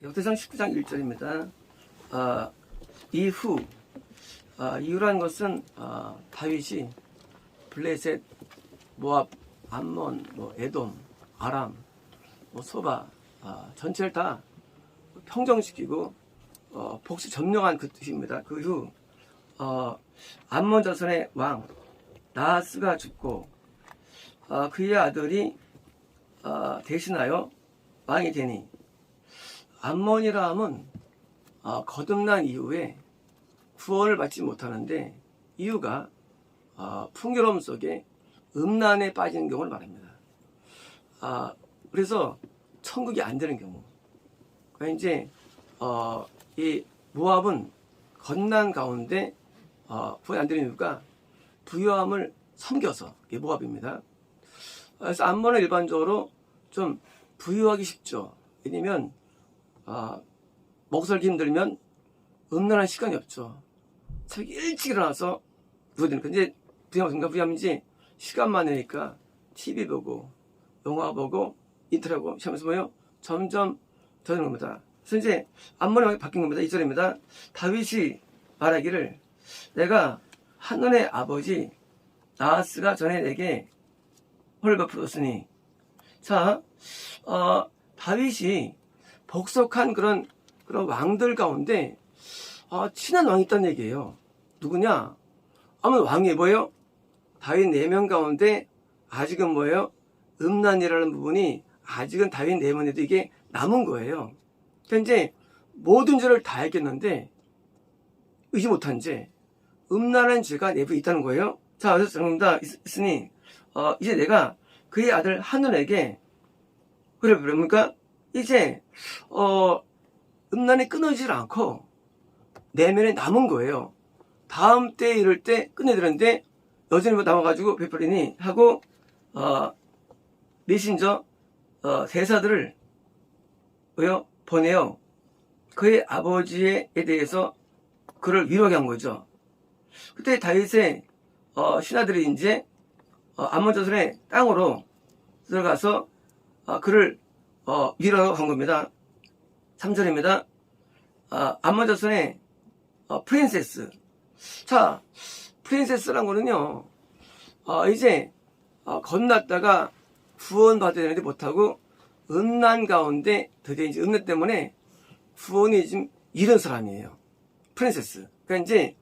역대상 19장 1절입니다. 이후라는 것은 다윗이 블레셋, 모압, 암몬, 에돔, 아람, 소바 전체를 다 평정시키고 복수 점령한 그 뜻입니다. 그 후 암몬 자손의 왕 나하스가 죽고 그의 아들이 대신하여 왕이 되니, 암몬이라 함은 거듭난 이후에 구원을 받지 못하는데, 이유가 풍요로움 속에 음란에 빠지는 경우를 말합니다. 그래서 천국이 안 되는 경우. 그러니까 이제 이 모압은 건난 가운데 구원이 안 되는 이유가 부요함을 섬겨서, 이게 모압입니다. 그래서 암몬은 일반적으로 좀 부유하기 쉽죠. 왜냐면 먹고 살기 힘들면 음란할 시간이 없죠. 새벽 일찍 일어나서 누워야 되니까. 이제 부유함인지 시간 많으니까 TV 보고 영화 보고 인터넷하고 시험에서 뭐요? 점점 더 되는 겁니다. 그래서 이제 암몬이 바뀐 겁니다. 2절입니다. 다윗이 말하기를, 내가 한눈의 아버지 나하스가 전에 내게 홀을 베풀었으니. 자, 다윗이 복속한 그런 왕들 가운데 친한 왕이 있다는 얘기예요. 누구냐? 아무튼 왕이 뭐예요? 다윗 4명 가운데 아직은 뭐예요? 음란이라는 부분이 아직은 다윗 4명에도 이게 남은 거예요. 그러니까 이제 모든 죄를 다 알겠는데 의지 못한 죄, 음란한 죄가 내부에 있다는 거예요. 자, 그래서 정답 있으니 이제 내가 그의 아들 한눈에게, 그래 그러니까 이제 음란이 끊어지질 않고 내면에 남은 거예요. 다음 때 이럴 때 끝내야 되는데 여전히 남아가지고 베풀리니 하고 메신저 대사들을 보내요. 그의 아버지에 대해서 그를 위로하게 한 거죠. 그때 다윗의 신하들이 이제 암몬 자손의 땅으로 들어가서 그를 위로하고 간 겁니다. 3절입니다. 암몬 자손의 프린세스. 자, 프린세스란 거는요, 이제 건넜다가 구원받아야 되는데 못하고 음란 가운데 드디어 이제 음란 때문에 구원이 지금 잃은 사람이에요. 프린세스. 그러니까 이제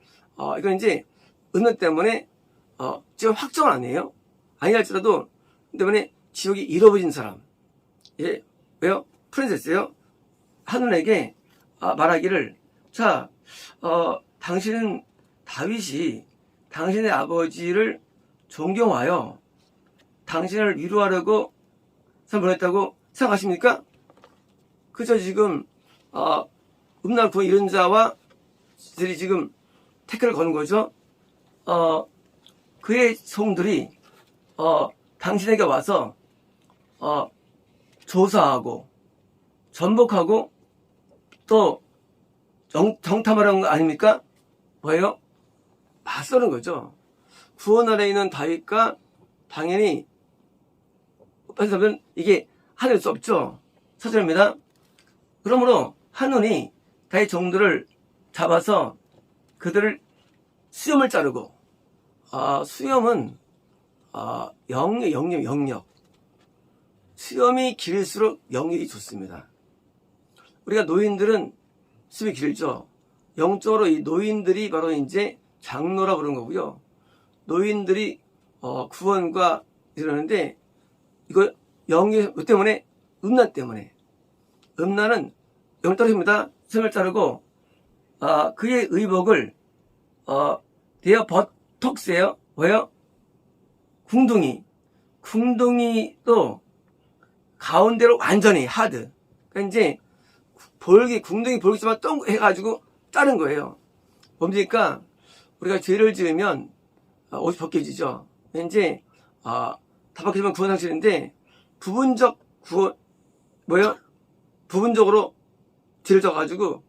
이건 이제 음란 때문에 지금 확정은 아니에요. 아니랄지라도 때문에 지옥이 잃어버린 사람. 예, 왜요? 프린세스요. 한눈에게 말하기를, 자, 당신은 다윗이 당신의 아버지를 존경하여 당신을 위로하려고 보냈다고 생각하십니까? 그저 지금 음란 구원 잃은 자와 들이 지금 태클을 거는 거죠. 그의 종들이 당신에게 와서 조사하고 전복하고 또 정탐하라는 거 아닙니까? 뭐예요? 맞서는 거죠. 구원 아래 있는 다윗과 당연히 이게 하늘 수 없죠. 4절입니다. 그러므로 한눈이 다윗 종들을 잡아서 그들을 수염을 자르고, 수염은 영역. 수염이 길수록 영역이 좋습니다. 우리가 노인들은 수염이 길죠. 영적으로 이 노인들이 바로 이제 장로라 부르는 거고요. 노인들이 구원과 이러는데, 이거 영역 때문에, 음란 때문에. 음란은 영 떨어집니다. 수염을 자르고 그의 의복을 대여 버톡스예요. 뭐예요? 궁둥이도 가운데로 완전히 하드. 그러니까 이제 궁둥이 볼기만 똥 해가지고 자른 거예요. 뭡니까? 우리가 죄를 지으면 옷이 벗겨지죠. 이제 다 벗겨지면 구원 상실인데, 부분적 구원, 뭐예요? 부분적으로 죄를 져가지고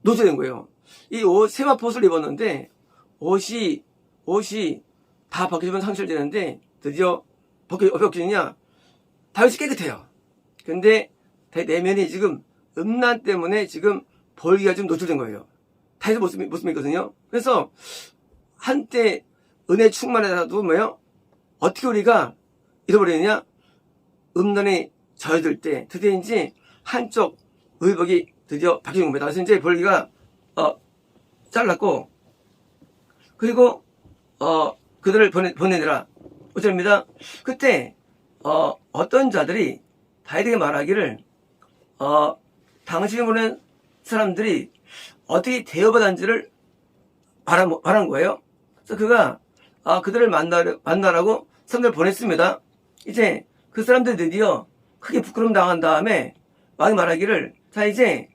노출된 거예요. 이 옷, 세마포스를 입었는데 옷이 다 벗겨지면 상실되는데 드디어 벗겨지느냐? 다윗이 깨끗해요. 근데 내면이 지금 음란 때문에 지금 벌기가 좀 노출된 거예요. 다해서 못 믿거든요. 그래서 한때 은혜 충만하다도 뭐예요? 어떻게 우리가 잃어버리느냐? 음란에 젖을 때 드디어 이제 한쪽 의복이 드디어 바뀌는 겁니다. 그래서 이제 벌기가 잘랐고, 그리고 그들을 보내느라 어쩌입니다. 그때 어떤 자들이 다윗에게 말하기를 당신이 보낸 사람들이 어떻게 대접받았는지를 말한 거예요. 그래서 그가 그들을 만나라고 사람들을 보냈습니다. 이제 그 사람들 드디어 크게 부끄럼 당한 다음에 왕이 말하기를, 자 이제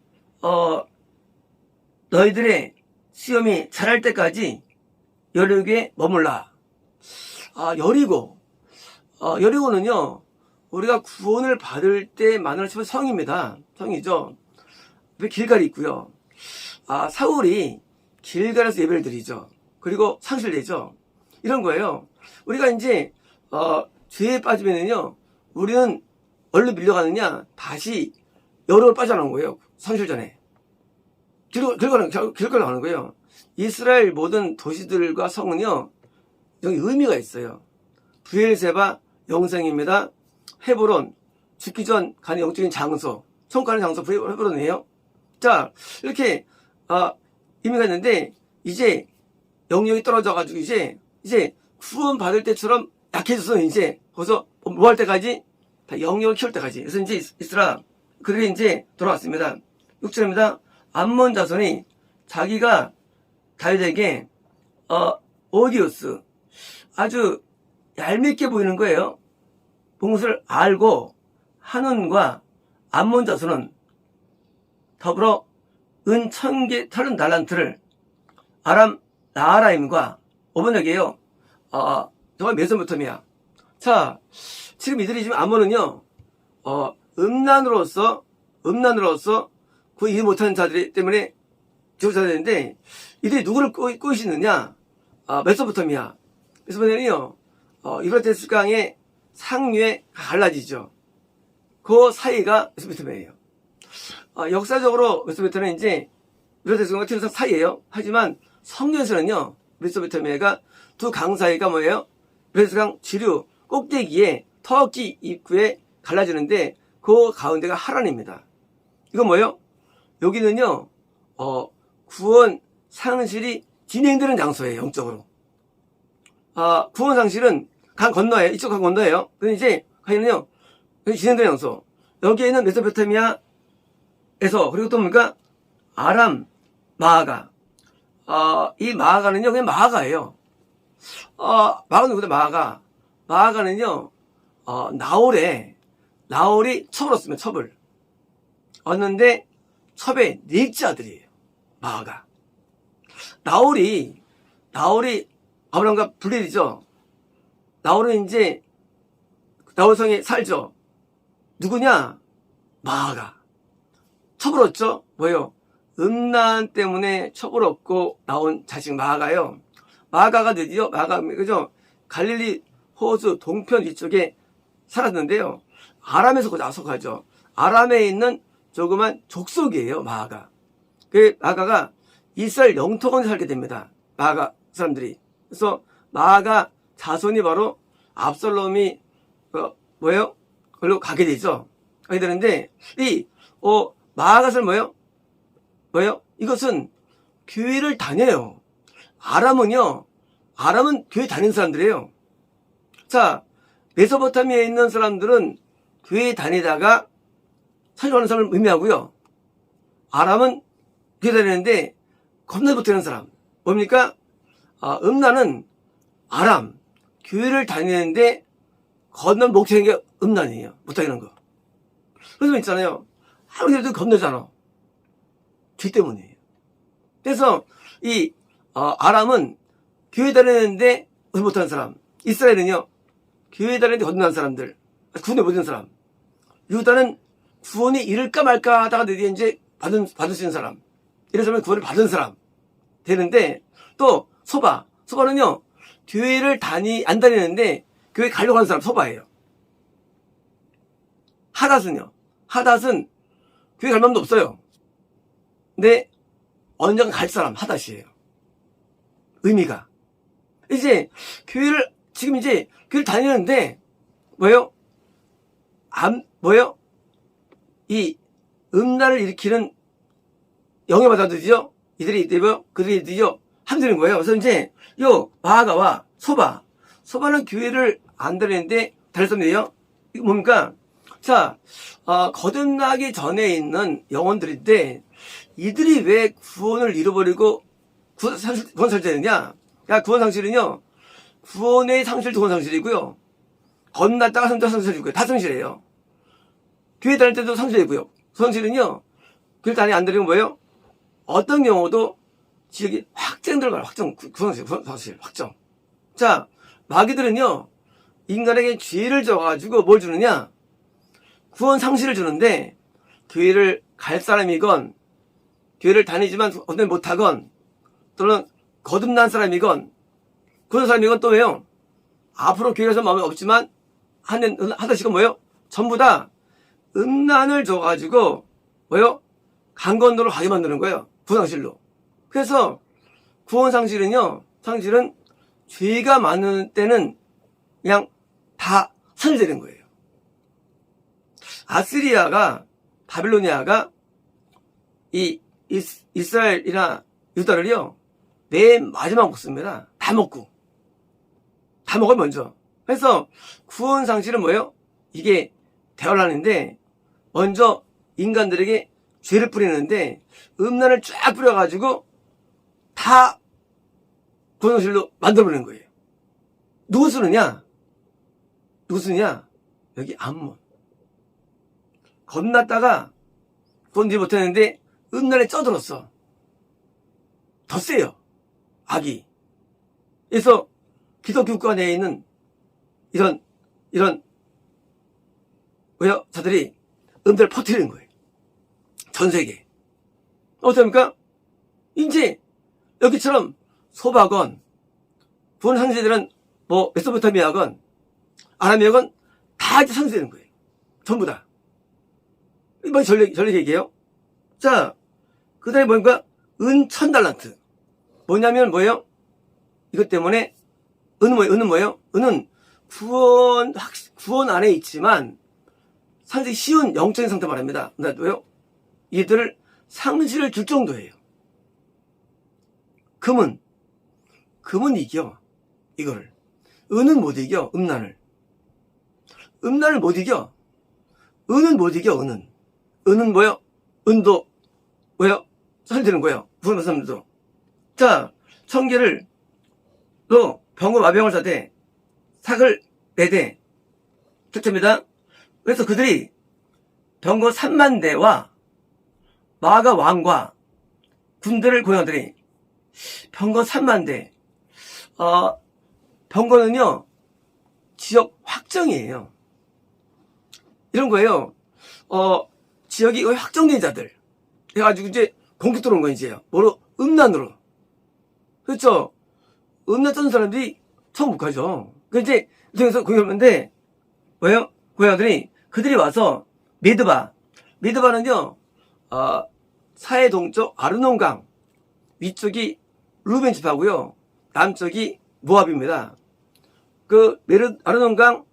너희들의 시험이 잘할 때까지 여리고에 머물라. 여리고는요, 우리가 구원을 받을 때 만나는 치면 성입니다. 성이죠. 길갈이 있고요. 사울이 길갈에서 예배를 드리죠. 그리고 상실되죠. 이런 거예요. 우리가 이제 죄에 빠지면은요, 우리는 얼른 밀려가느냐, 다시 여리고로 빠져나온 거예요. 상실 전에. 길갈로 가는 거예요. 이스라엘 모든 도시들과 성은요, 여기 의미가 있어요. 브엘세바 영생입니다. 헤브론, 죽기 전 가는 영적인 장소, 성가는 장소 헤브론이에요. 자, 이렇게 의미가 있는데, 이제 영역이 떨어져가지고 이제 구원 받을 때처럼 약해져서 이제 거기서 뭐 할 때까지 다 영역을 키울 때까지. 그래서 이제 이스라 그들이 이제 돌아왔습니다. 6절입니다. 암몬 자손이 자기가 다윗에게 오디오스, 아주 얄밉게 보이는 거예요. 본 것을 알고 한온과 암몬 자손은 더불어 은 1000개 30달란트를 아람 나하라임과 오번에게요. 정말 메소포타미아. 자, 지금 이들이 지금 암몬은요, 음란으로서 그 이해 못하는 자들 때문에 지어져야 되는데, 이들이 누구를 꼬시느냐? 메소포타미아. 메소포타미아는요, 유프라테스 강의 상류에 갈라지죠. 그 사이가 메소포타미아예요. 역사적으로 메소포타미아는 이제 유프라테스 강과 티르산 사이예요. 하지만 성경에서는요, 메소포타미아가 두 강 사이가 뭐예요? 유프라테스 강 지류 꼭대기에 터키 입구에 갈라지는데 그 가운데가 하란입니다. 이건 뭐예요? 여기는요, 구원 상실이 진행되는 장소예요, 영적으로. 구원 상실은 강 건너예요. 이쪽 강 건너예요. 근데 이제 가는요, 진행되는 장소. 여기에는 메소포타미아에서, 그리고 또 뭡니까? 아람 마아가. 이 마아가는요, 그냥 마아가예요. 마아가는 누구다, 마아가. 마아가는요, 나홀이 첩을 얻습니다, 첩을. 얻는데, 첩의 넷째 아들이에요, 마아가. 나홀이 아브라함과 분리되죠. 나홀은 이제 나홀성에 살죠. 누구냐? 마아가. 첩을 얻죠. 뭐예요? 음란 때문에 첩을 얻고 나온 자식 마아가요. 마아가가 드디어 그죠? 갈릴리 호수 동편 위쪽에 살았는데요. 아람에서 나서가죠. 아람에 있는 조그만 족속이에요, 마아가. 그 마아가가 이스라엘 영토권에 살게 됩니다. 마아가 사람들이. 그래서 마아가 자손이 바로 압살롬이 뭐예요? 그걸로 가게 되죠. 가게 되는데 마아가는 뭐예요? 이것은 교회를 다녀요. 아람은 교회 다니는 사람들이에요. 자, 메소포타미아에 있는 사람들은 교회 다니다가 설교하는 사람을 의미하고요. 아람은 교회 다니는데 겁나 못하는 사람. 뭡니까? 음란은 아람, 교회를 다니는데 건넌 목적인 게 음란이에요. 못하는 거. 그래서 있잖아요. 아무리 해도 겁내잖아. 죄 때문이에요. 그래서 아람은 교회 다니는데 못하는 사람. 이스라엘은요, 교회 다니는데 건넌 사람들. 구원에 못 있는 사람. 유다는 구원이 이를까 말까 하다가 드디어 이제 받을 수 있는 사람. 이래서 구원을 받은 사람 되는데, 또 소바는요, 교회를 안 다니는데 교회 가려고 하는 사람 소바예요. 하닷은 교회 갈 마음도 없어요. 근데 언젠가 갈 사람 하다시예요. 의미가. 이제 지금 이제 교회를 다니는데 뭐예요? 뭐예요? 이 음란을 일으키는 영향받아들이죠. 그들이 드디어 함드는 거예요. 그래서 이제 마아가와 소바는 교회를 안 다니는데 달성이에요. 이거 뭡니까? 자, 거듭나기 전에 있는 영혼들인데 이들이 왜 구원을 잃어버리고 구원 상실되느냐? 구원 상실은요, 구원의 상실도 구원 상실이고요, 건넜다가 상실이고요, 다 상실이에요. 교회 다닐 때도 상실이고요. 상실은요, 교회 다니 안 다니면 뭐예요? 어떤 경우도 지역이 확정 들어가요. 구원 상실, 확정. 자, 마귀들은요, 인간에게 죄를 줘가지고 뭘 주느냐? 구원 상실을 주는데, 교회를 갈 사람이건, 교회를 다니지만 어떤 못하건, 또는 거듭난 사람이건, 그런 사람이건 또 왜요? 앞으로 교회에서 마음이 없지만, 하다시건 뭐예요? 전부 다 음란을 줘가지고, 뭐예요? 강건도로 가게 만드는 거예요. 구원상실로. 그래서, 상실은 죄가 많은 때는 그냥 다 상실되는 거예요. 바빌로니아가 이 이스라엘이나 유다를요, 맨 마지막 먹습니다. 다 먹어요, 먼저. 그래서 구원 상실은 뭐예요? 이게 대화라는데, 먼저 인간들에게 죄를 뿌리는데, 음란을 쫙 뿌려가지고, 다 구원 상실로 만들어버리는 거예요. 누구 쓰느냐? 여기 암몬. 겁났다가 구원지 못했는데 음란에 쪄들었어. 더 세요, 악이. 그래서 기독교 내에 있는 이런 자들이 음란을 퍼뜨리는 거예요. 전 세계에. 어떻습니까? 이제 여기처럼 소바건, 구원 상실들은 메소포타미아건, 아람이건 다 이제 상실되는 거예요. 전부 다. 이번 전략 얘기해요. 자, 그 다음에 뭔가, 은 1000달란트. 뭐냐면 뭐예요? 이것 때문에, 은은 뭐예요? 은은 구원 안에 있지만, 상당히 쉬운 영적인 상태 말합니다. 왜요? 이들을 상실을 줄 정도예요. 금은 이겨. 이거를. 은은 못 이겨, 음란을. 음란을 못 이겨. 은은 못 이겨, 은은. 은은 뭐예요? 은도, 뭐예요? 살되는 거예요. 구원 사람들도. 자, 1000개를, 병과 마병을 사대, 삭을 4대, 첫째입니다. 그래서 그들이 병거 3만 대와 마가 왕과 군대를 고용하더니, 병거 3만 대, 병거는요, 지역 확정이에요. 이런 거예요. 지역이 확정된 자들. 해가지고 이제 공격 들어온 거 이제요. 뭐로? 음란으로. 그렇죠? 음란 떴는 사람들이 처음 못 가죠. 그 이제, 그 중에서 공격하는데, 뭐예요? 고용하더니, 그들이 와서, 미드바는요, 사해 동쪽 아르논강, 위쪽이 루벤 지파고요, 남쪽이 모압입니다. 아르논강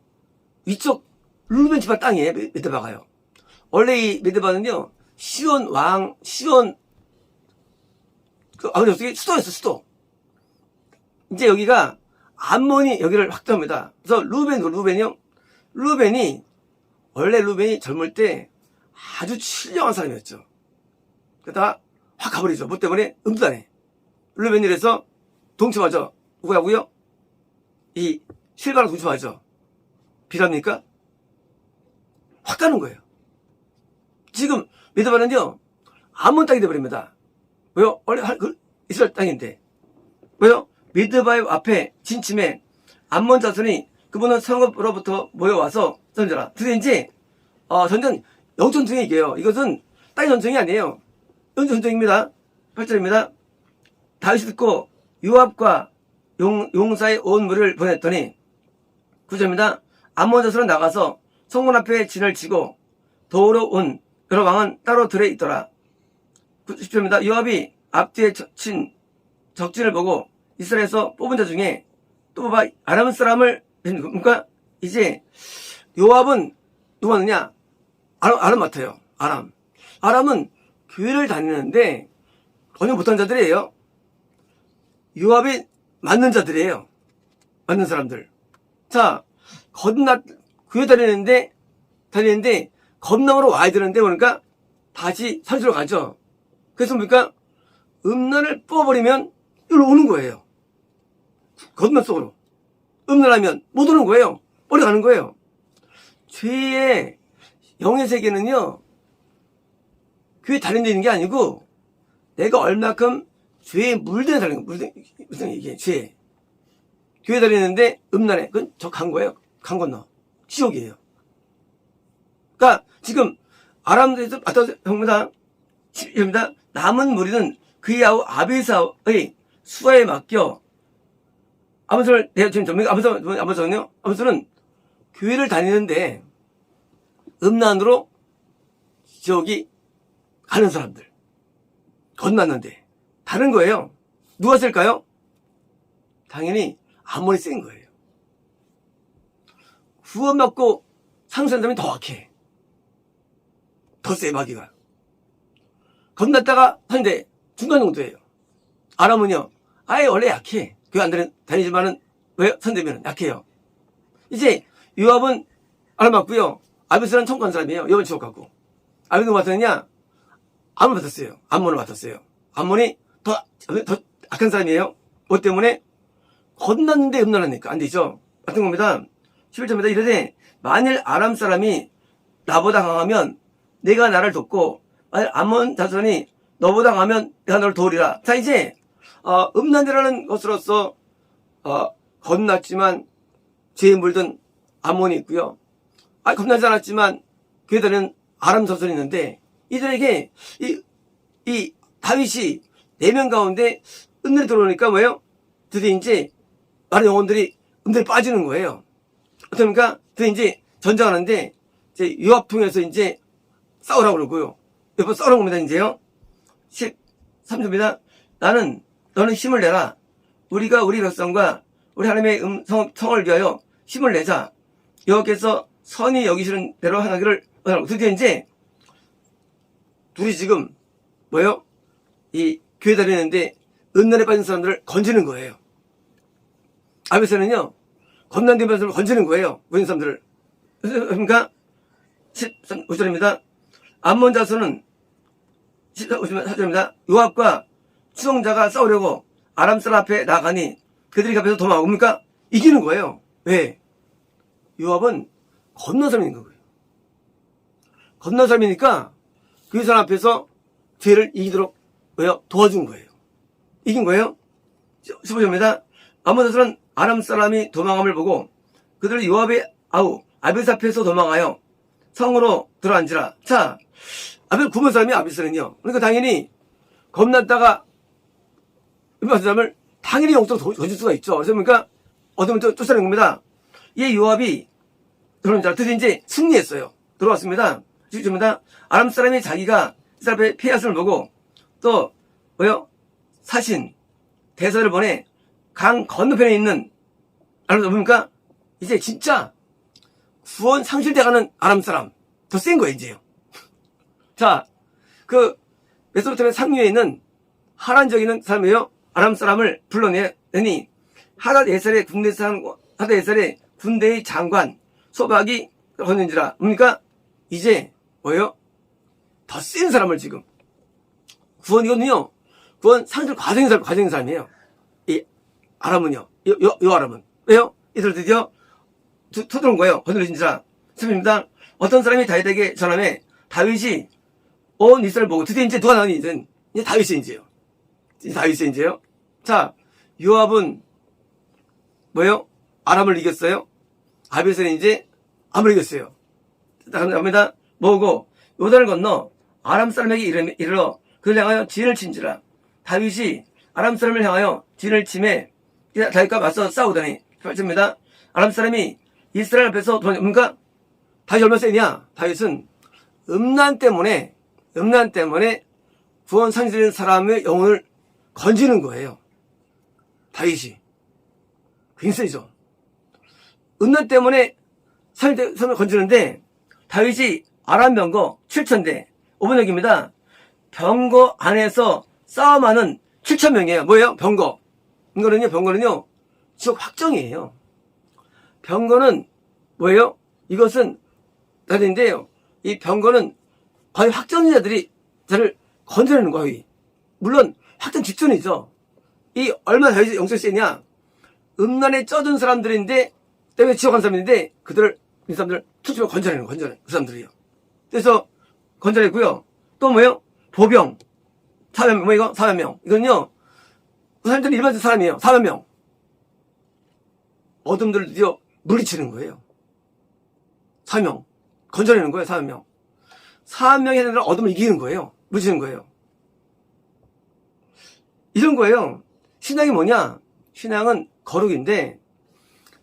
위쪽 루벤 지파 땅이에요, 미드바가요. 원래 이 미드바는요, 시온, 저기 수도였어, 수도. 이제 여기가, 암몬이 여기를 확정합니다. 그래서 원래 루벤이 젊을 때 아주 신령한 사람이었죠. 그러다가 확 가버리죠. 뭐 때문에? 음란해. 루벤이 그래서 동침하죠. 누구하고요? 이 실바랑 동침하죠. 비랍니까? 확 가는 거예요. 지금 미드바는요, 암몬 땅이 되어버립니다. 왜요? 원래 이스라엘 땅인데. 왜요? 미드바의 앞에 진침에 암몬 자손이 그분은 성읍으로부터 모여와서 전쟁하라. 드디어 이제 전쟁 영전쟁이 이게요. 이것은 땅의 전쟁이 아니에요. 전쟁입니다. 8절입니다. 다윗이 듣고 요압과 용사의 온 무리를 보냈더니 9절입니다. 암몬 자손은 나가서 성문 앞에 진을 치고 도우러 온 여러 왕은 따로 들에 있더라. 10절입니다. 요압이 앞뒤에 친 적진을 보고 이스라엘에서 뽑은 자 중에 또 뽑아 아람 사람을, 그러니까 이제 요압은 누구였느냐? 아람 맡아요. 아람은 교회를 다니는데 전혀 못한 자들이에요. 요압이 맞는 자들이에요. 맞는 사람들. 자, 교회 다니는데 건너으로 와야 되는데 그러니까 다시 산지로 가죠. 그래서 뭡니까? 음란을 뽑아버리면 여기로 오는 거예요. 건너 속으로. 음란하면 못 오는 거예요. 오래 가는 거예요. 죄의 영의 세계는요, 교회 다니는 게 아니고 내가 얼마큼 죄에 물들어 다니는 거예요. 무슨 이게 죄. 교회 다니는데 음란해. 그건 저 간 거예요. 강 건너. 지옥이에요. 그러니까 지금 아람들에서 형보다 남은 무리는 그의 아우 아비사의 수하에 맡겨 아무선을 내가 지금 전명 아무선은 교회를 다니는데 음란으로 지옥이 가는 사람들 건넜는데 다른 거예요. 누가 쓸까요? 당연히 아몬이 센 거예요. 구원받고 상수한 사람이 더 악해. 더 세, 마귀가. 건넜다가 하는데 중간 정도예요. 아람은요, 아예 원래 약해. 교회 안 다니지만은, 왜? 선대면은 약해요. 이제, 요압은 아람 맞고요. 아비스는 청구한 사람이에요. 요압은 지옥 갔고. 아비는 누구 맡았느냐? 암몬을 맡았어요. 암몬을 맡았어요. 암몬이 더 악한 사람이에요. 뭐 때문에? 건넜는데 음란하니까 안 되죠. 같은 겁니다. 11절입니다. 이러되 만일 아람 사람이 나보다 강하면 내가 나를 돕고 만일 암몬 자손이 너보다 강하면 내가 너를 도우리라. 자, 이제 음란이라는 것으로서 건넜지만 죄에 물든 암몬이 있고요. 겁나지 않았지만 교회 다니는 아람 자손이 있는데 이들에게 이 다윗이 4명 가운데 은들이 들어오니까 뭐예요? 드디어 이제 많은 영혼들이 은들이 빠지는 거예요. 어떻습니까? 드디어 이제 전쟁하는데 이제 요압 통해서 이제 싸우라고 그러고요. 옆으로 싸우라고 합니다, 이제요. 13절입니다. 너는 힘을 내라. 우리가 우리 백성과 우리 하나님의 성을 위하여 힘을 내자. 여호와께서 선히 여기시는 대로 하기를 원하고. 드디어 이제 둘이 지금 뭐예요? 이 교회 다니는데 음란에 빠진 사람들을 건지는 거예요. 아베세는요, 겁난된 사람들을 건지는 거예요. 모든 사람들을. 그러니까 15절입니다. 암몬 자손은 14절입니다. 요압과 추종자가 싸우려고 아람 사람 앞에 나가니 그들이 앞에서 도망옵니까? 이기는 거예요. 왜? 요압은 건넌 사람인 거예요. 건넌 사람이니까 그 사람 앞에서 죄를 이기도록 도와준 거예요. 이긴 거예요. 15절입니다. 암몬 자손은 아람 사람이 도망함을 보고 그들을 요압의 아우 아비스 앞에서 도망하여 성으로 들어앉으라. 자, 구본 사람이 아비스는요. 그러니까 당연히 겁났다가 음란한 사람을 당연히 영적으로 던질 수가 있죠. 그래서 그러니까 어둠을 쫓아내는 겁니다. 이 요압이 그런 자 드디어 이제 승리했어요. 들어왔습니다. 지금입니다. 아람 사람이 자기가 이스라엘의 피하스를 보고 또 사신 대사를 보내 강 건너편에 있는 아람 뭡니까? 이제 진짜 구원 상실돼가는 아람 사람 더 센 거예요 이제요. 자, 메소포타미아 상류에 있는 하란적인 사람이에요. 아람 사람을 불러내니 하닷에셀의 군대의 장관 소박이 건는지라. 뭡니까? 이제 더 센 사람을 지금 구원이거든요. 구원 상실 과정인 사람이에요. 이 아람은요. 요 아람은 왜요? 이들 드디어 터들어온 거예요. 건너진지라. 3입니다. 어떤 사람이 다윗에게 전함에 다윗이 온 이스라엘 보고 드디어 이제 누가 나오니 이제 다윗이 이제요. 자, 요압은 아람을 이겼어요. 아비스는 이제 암을 이겼어요. 갑니다. 뭐고 요단을 건너 아람 사람에게 이르러 그를 향하여 진을 친지라. 다윗이 아람 사람을 향하여 진을 침해 다윗과 맞서 싸우더니 8절입니다. 아람 사람이 이스라엘 앞에서 도망가. 다윗이 얼마나 세냐? 다윗은 음란 때문에 구원 상실된 사람의 영혼을 건지는 거예요. 다윗이. 굉장히 세죠. 음란 때문에 사람을 건지는데 다윗이 아람 병거 7,000대 5번역입니다. 병거 안에서 싸움하는 7,000명이에요. 뭐예요? 병거는요 지옥 확정이에요. 병거는 뭐예요? 이것은 나인데요. 이 병거는 거의 확정자들이 저를 건져내는 거예요. 물론 확정 직전이죠. 이 얼마나 다윗이 영성이 세냐? 음란에 쪄든 사람들인데 때문에 지옥 간 사람인데 이 사람들 투지로 건져내는 그 사람들이요. 그래서 건져내고요. 또 뭐예요? 보병 400명. 이건요 그 사람들은 일반적 사람이에요. 400명. 어둠들을 드디어 물리치는 거예요. 4명 건져내는 거예요. 4명. 4명이 아니라 어둠을 이기는 거예요. 물리치는 거예요. 이런 거예요. 신앙이 뭐냐? 신앙은 거룩인데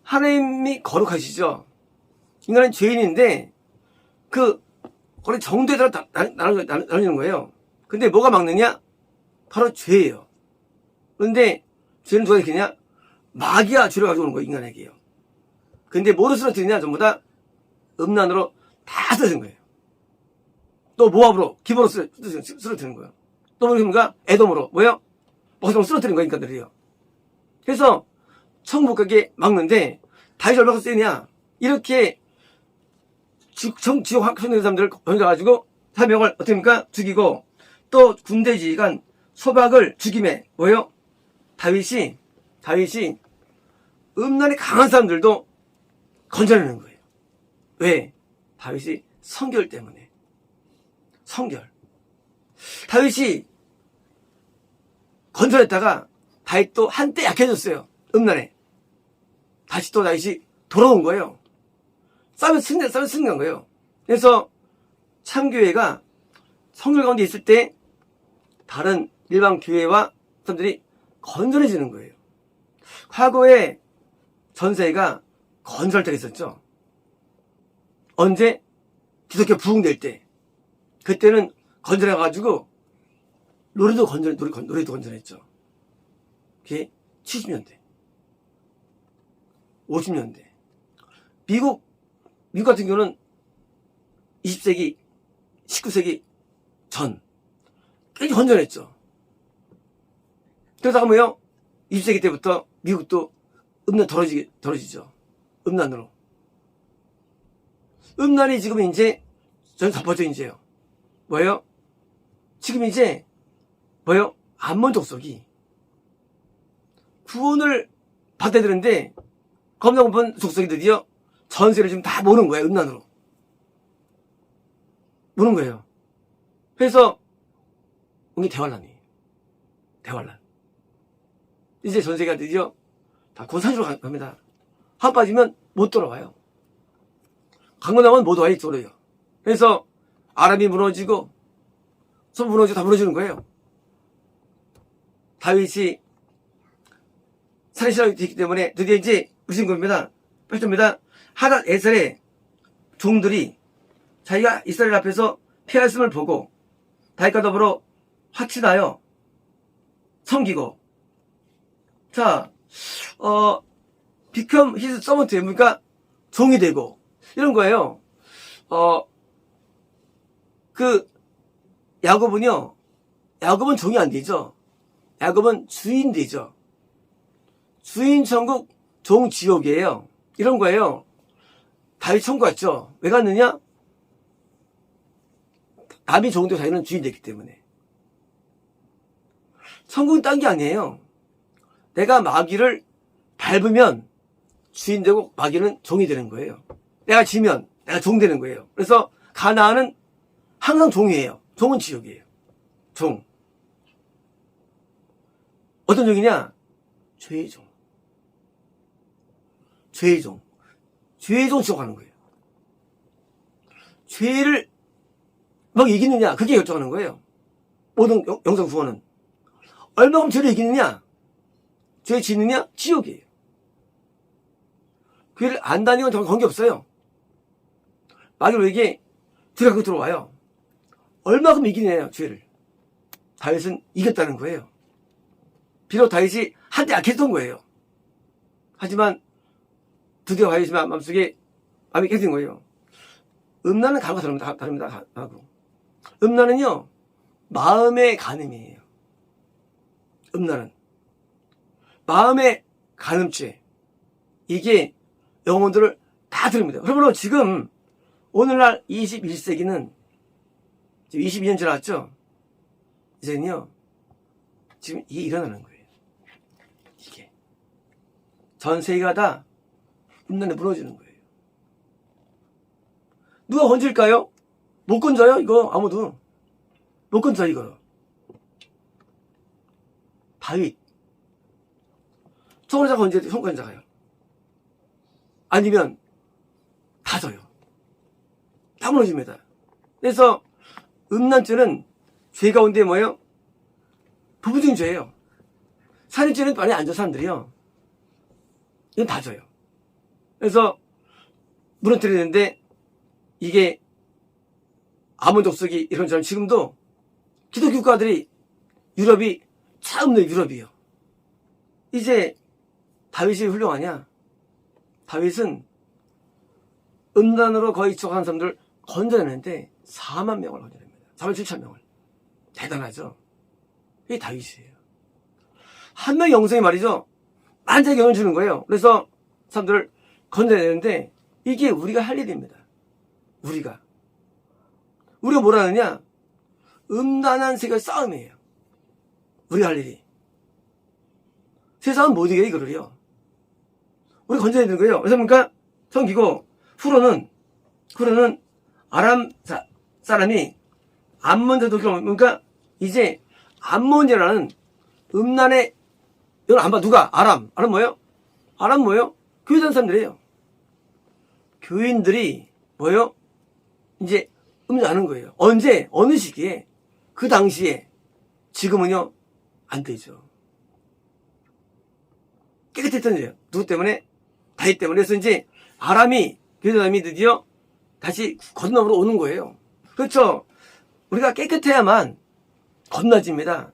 하나님이 거룩하시죠. 인간은 죄인인데 그 거룩 정도에 따라 나누는 거예요. 근데 뭐가 막느냐? 바로 죄예요. 그런데 죄는 누가 일으키냐? 마귀가 죄를 가져오는 거예요. 인간에게요. 근데 뭐로 쓰러뜨리냐? 전부 다 음란으로 다 쓰러진 거예요. 또 모압으로 기본으로 쓰러뜨리는 거예요. 또 뭐입니까? 에돔으로 뭐예요? 먹으로 쓰러뜨리는 거예요. 인간들이요. 그래서 천국 가게 막는데 다윗이 얼마나 세냐? 이렇게 지옥 확정된 사람들을 건져가지고 4명을 어떻게 합니까? 죽이고 또 군대 지휘관 소박을 죽임에 뭐예요? 다윗이 음란이 강한 사람들도 건져내는 거예요. 왜? 다윗이 성결 때문에. 성결. 다윗이 건져냈다가 다윗도 한때 약해졌어요. 음란에. 다시 또 다윗이 돌아온 거예요. 싸우면 승리한 거예요. 그래서 참교회가 성결 가운데 있을 때 다른 일반 교회와 사람들이 건전해지는 거예요. 과거에 전세가 건설할 때가 있었죠. 언제? 기독교 부흥될 때. 그때는 건전해가지고 노래도 건전했죠. 그게 70년대. 50년대. 미국 같은 경우는 20세기, 19세기 전. 굉장히 건전했죠. 그러다가 뭐요? 20세기 때부터 미국도 음란 덜어지죠. 음란으로. 음란이 지금 이제 전 덮어져 이제요. 뭐예요? 지금 이제 뭐예요? 암몬 족속이 구원을 받아야 되는데 겁나 고픈 족속이 드디어 전세를 지금 다 모는 거예요. 음란으로. 모는 거예요. 그래서 이게 대환란이에요. 대환란. 이제 전세가 드디어 다 고산주로 갑니다. 한 빠지면 못 돌아와요. 강건하면 못 와요. 이쪽으로요. 그래서 아람이 무너지고 소 무너지고 다 무너지는 거예요. 다윗이 살인시라고 되기 때문에 드디어 이제 무슨 겁니다. 8절입니다. 하닷 에셀의 종들이 자기가 이스라엘 앞에서 피하였음을 보고 다윗과 더불어 화친하여 섬기고 자 become his servant 그러니까 종이 되고 이런 거예요. 그 야곱은 종이 안 되죠. 야곱은 주인 되죠. 주인 천국 종 지옥이에요. 이런 거예요. 다윗 천국 갔죠. 왜 갔느냐? 남이 종도 자기는 주인 됐기 때문에. 천국은 딴 게 아니에요. 내가 마귀를 밟으면 주인 되고 마귀는 종이 되는 거예요. 내가 지면 내가 종 되는 거예요. 그래서 가나안은 항상 종이에요. 종은 지옥이에요. 종. 어떤 종이냐? 죄의 종. 죄의 종. 죄의 종 지옥 가는 거예요. 죄를 막 이기느냐? 그게 결정하는 거예요. 모든 영성 구원은. 얼마큼 죄를 이기느냐? 죄 짓느냐? 지옥이에요. 그를 안 다니면 정말 관계없어요. 마귀로 이게 들어가고 들어와요. 얼마큼 이기느냐, 죄를. 다윗은 이겼다는 거예요. 비록 다윗이 한때 약했던 거예요. 하지만 드디어 다윗이 마음속에 마음이 깨진 거예요. 음란은 간과 다릅니다. 하고. 음란은요, 마음의 간음이에요. 음란은. 마음의 간음죄. 이게 영혼들을 다 드립니다. 그러므로 지금, 오늘날 21세기는, 22년 지났죠? 이제는요, 지금 이게 일어나는 거예요. 이게. 전 세계가 다 음란에 무너지는 거예요. 누가 건질까요? 못 건져요, 이거, 아무도. 못 건져, 이거. 다윗. 총을 잡아 건져야 돼, 손권 잡아요. 아니면, 다 져요. 다 무너집니다. 그래서, 음란죄는 죄 가운데 뭐예요? 부분적인 죄예요. 살인죄는 많이 안 져, 사람들이요. 이건 다 져요. 그래서, 무너뜨리는데, 이게, 아몬 족속이 이런저런 지금도 기독교 국가들이 유럽이 참 없는 유럽이에요. 이제 다윗이 훌륭하냐? 다윗은 음란으로 거의 지속하는 사람들 건져내는데 4만 명을 건져냅니다. 4만 7천 명을. 대단하죠? 이게 다윗이에요. 한 명의 영성이 말이죠. 만장의 영을 주는 거예요. 그래서 사람들을 건져내는데 이게 우리가 할 일입니다. 우리가 뭘 하느냐? 음란한 세계의 싸움이에요. 우리가 할 일이. 세상은 못 이겨요, 이거를요. 우리 건져야 되는 거예요. 그래서 그러니까 성기고 후로는 아람 사람이 암몬 도끼를 그러니까 이제 암몬이라는 음란의 이걸 안 봐. 누가? 아람 뭐예요? 아람 뭐예요? 교회 다니는 사람들이에요. 교인들이 뭐예요? 이제 음란하는 거예요. 언제? 어느 시기에? 그 당시에. 지금은요, 안 되죠. 깨끗했던 일이에요. 누구 때문에? 다윗 때문에. 그래서 이제 아람이, 교회 사람이 드디어 다시 건너으로 오는 거예요. 그렇죠. 우리가 깨끗해야만 건너집니다.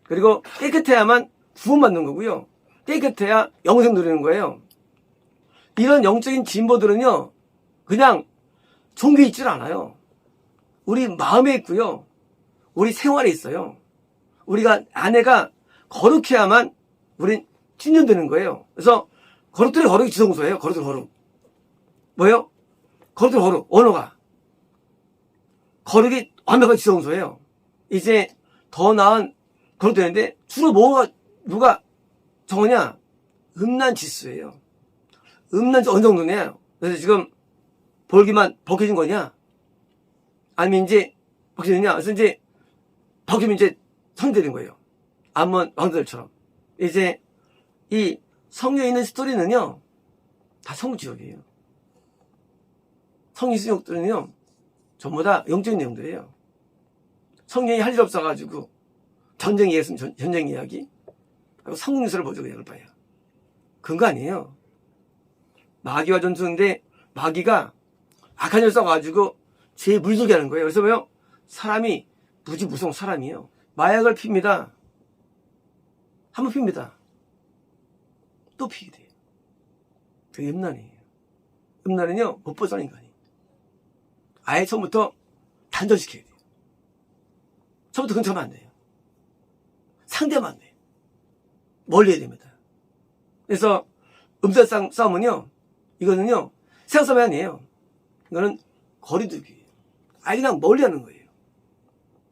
그리고 깨끗해야만 구원받는 거고요. 깨끗해야 영생 누리는 거예요. 이런 영적인 진보들은요, 그냥 종교에 있질 않아요. 우리 마음에 있고요. 우리 생활에 있어요. 우리가 아내가 거룩해야만 우린 친년되는 거예요. 그래서 거룩들의 거룩이 지성소예요. 거룩들 거룩. 뭐예요? 거룩들 거룩. 언어가. 거룩이 완벽한 지성소예요. 이제 더 나은 거룩 되는데 주로 누가 정하냐? 음란 지수예요. 음란지 어느 정도냐? 그래서 지금 볼기만 벗겨진 거냐? 아니면 이제 벗겨지느냐? 그래서 이제 벗기면 이제 성되는 거예요. 암몬 왕들처럼. 이제 이 성경에 있는 스토리는요, 다 성지역이에요. 성경 수역들은요, 전부 다 영적인 내용들이에요. 성경이 할 일 없어가지고 전쟁 이야기, 전쟁 이야기, 그리고 성공유서를 보죠, 그냥 봐요. 그런 거 아니에요. 마귀와 전투인데 마귀가 악한 일 써가지고 죄에 물들게 하는 거예요. 그래서 뭐요? 사람이 무지 무서운 사람이에요. 마약을 핍니다. 한번 핍니다. 또 피게 돼요. 그게 음란이에요. 음란은요, 못 벗어난 인간이. 아예 처음부터 단절시켜야 돼요. 처음부터 근처하면 안 돼요. 상대하면 안 돼요. 멀리 해야 됩니다. 그래서 음란 싸움은요, 이거는요, 세상 싸움이 아니에요. 이거는 거리두기예요. 아예 그냥 멀리 하는 거예요.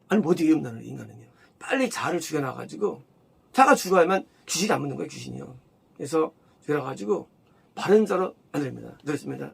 아니, 못 이겨요, 음란을, 인간은요. 빨리 자를 죽여놔가지고, 자가 죽어야만 귀신이 안 묻는 거예요, 귀신이요. 그래서 죽여놔가지고, 바른 자로 만듭니다. 그렇습니다.